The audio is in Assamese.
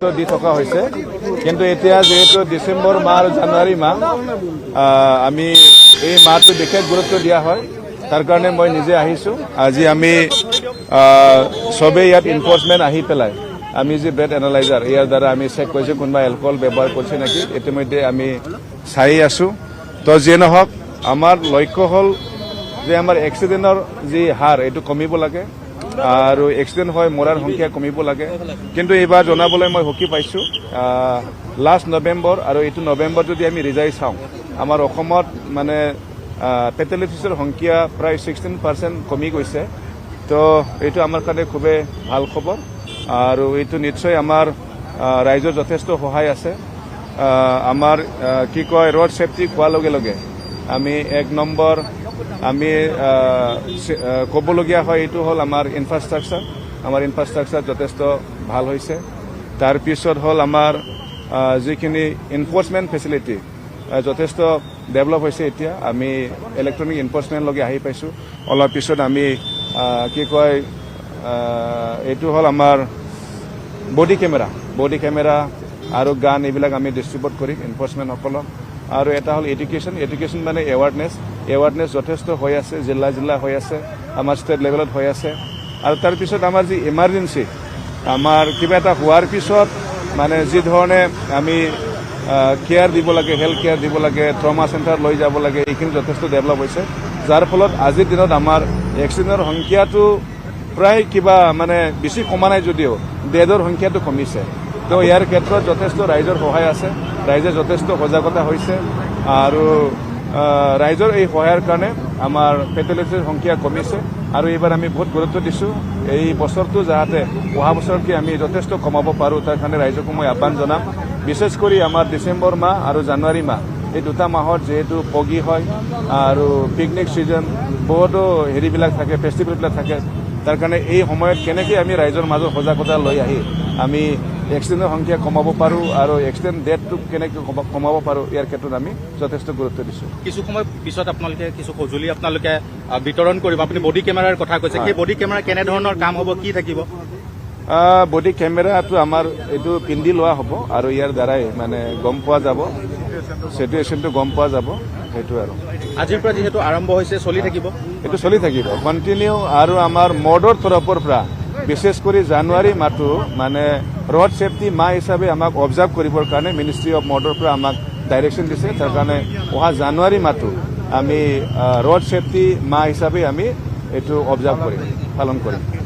দি থকা হৈছে কিন্তু এতিয়া যেহেতু ডিসেম্বৰ মাহ আৰু জানুৱাৰী মাহ আমি এই মাহটো বিশেষ গুৰুত্ব দিয়া হয় তাৰ কাৰণে মই নিজে আহিছো আজি আমি সবে ইয়াত এনফোৰ্সমেন্ট আহি পেলাই আমি যে ব্ৰেড এনালাইজাৰ ইয়াৰ দ্বাৰা আমি চেক কৰিছো কোনবা এলকহল ব্যৱহাৰ কৰিছে নেকি ইতিমধ্যে আমি চাই আছো তো যে নহওক আমাৰ লক্ষ্য হল যে আমাৰ এক্সিডেন্টৰ যি হাৰ এটো কমিব লাগে আৰু এক্সিডেন্ট হয় মৰাৰ সংখ্যা কমিব লাগে কিন্তু এইবাৰ জনাবলৈ মই হকি পাইছো লাষ্ট নৱেম্বৰ আৰু এইটো নৱেম্বৰ যদি আমি ৰিজাল্ট চাওঁ আমাৰ অসমত মানে ফেটালিটিছৰ সংখ্যা প্ৰায় 16% কমি গৈছে তো এইটো আমাৰ কাৰণে খুবেই ভাল খবৰ আৰু এইটো নিশ্চয় আমাৰ ৰাইজৰ যথেষ্ট সহায় আছে আমাৰ কি কয় ৰোড সেফটি কোৱাৰ লগে লগে আমি এক নম্বৰ আমি ক'বলগীয়া হয় এইটো হ'ল আমাৰ ইনফ্ৰাষ্ট্ৰাকচাৰ যথেষ্ট ভাল হৈছে তাৰপিছত হ'ল আমাৰ যিখিনি এনফোৰ্সমেন্ট ফেচিলিটি যথেষ্ট ডেভেলপ হৈছে এতিয়া আমি ইলেক্ট্ৰনিক এনফোর্সমেন্ট লগে আহি পাইছো অলপ পিছত আমি কি কয় এইটো হ'ল আমাৰ বডি কেমেৰা আৰু গান এইবিলাক আমি ডিস্ট্ৰিবিউট কৰিম এনফোৰ্সমেন্ট সকলক আৰু এটা হ'ল এডুকেশ্যন মানে এৱাৰনেছ যথেষ্ট হৈ আছে জিলা হৈ আছে আমাৰ ষ্টেট লেভেলত হৈ আছে আৰু তাৰপিছত আমাৰ যি ইমাৰ্জেঞ্চি আমাৰ কিবা এটা হোৱাৰ পিছত মানে যি ধৰণে আমি কেয়াৰ দিব লাগে হেল্থ কেয়াৰ দিব লাগে ট্ৰমা চেণ্টাৰ লৈ যাব লাগে এইখিনি যথেষ্ট ডেভেলপ হৈছে যাৰ ফলত আজিৰ দিনত আমাৰ এক্সিডেণ্টৰ সংখ্যাটো প্ৰায় কিবা মানে বেছি কমা নাই যদিও ডেথৰ সংখ্যাটো কমিছে তো ইয়াৰ ক্ষেত্ৰত যথেষ্ট ৰাইজৰ সহায় আছে ৰাইজে যথেষ্ট সজাগতা হৈছে আৰু ৰাইজৰ এই সহায়ৰ কাৰণে আমাৰ ফেটালিটিৰ সংখ্যা কমিছে আৰু এইবাৰ আমি বহুত গুৰুত্ব দিছোঁ এই বছৰটো যাতে অহা বছৰতকৈ আমি যথেষ্ট কমাব পাৰোঁ তাৰ কাৰণে ৰাইজক মই আহ্বান জনাম বিশেষ কৰি আমাৰ ডিচেম্বৰ মাহ আৰু জানুৱাৰী মাহ এই দুটা মাহত যিহেতু পগি হয় আৰু পিকনিক ছিজন বহুতো হেৰিবিলাক থাকে ফেষ্টিভেলবিলাক থাকে তাৰ কাৰণে এই সময়ত কেনেকৈ আমি ৰাইজৰ মাজত সজাগতা লৈ আহি আমি এক্সিডেণ্টৰ সংখ্যা কমাব পাৰোঁ আৰু এক্সিডেণ্ট ডেথটো কেনেকৈ কমাব পাৰোঁ ইয়াৰ ক্ষেত্ৰত আমি যথেষ্ট গুৰুত্ব দিছোঁ কিছু সময় পিছত আপোনালোকে কিছু সঁজুলি আপোনালোকে বিতৰণ কৰিব আপুনি বডি কেমেৰাৰ কথা কৈছে সেই বডি কেমেৰা কেনেধৰণৰ কাম হ'ব কি থাকিব বডি কেমেৰাটো আমাৰ এইটো পিন্ধি লোৱা হ'ব আৰু ইয়াৰ দ্বাৰাই মানে গম পোৱা যাব চিটুৱেশ্যনটো গম পোৱা যাব সেইটো আৰু আজিৰ পৰা যিহেতু আৰম্ভ হৈছে চলি থাকিব এইটো চলি থাকিব কণ্টিনিউ আৰু আমাৰ মৰ্ডৰ তৰফৰ পৰা বিশেষ কৰি জানুৱাৰী মাহটো মানে ৰোড সেফটি মাহ হিচাপে আমাক অবজাৰ্ভ কৰিবৰ কাৰণে মিনিষ্ট্ৰী অফ মৰ্ডৰ পৰা আমাক ডাইৰেকশ্যন দিছে তাৰ কাৰণে অহা জানুৱাৰী মাহটো আমি ৰোড সেফটি মাহ হিচাপে আমি এইটো অবজাৰ্ভ কৰিম পালন কৰিম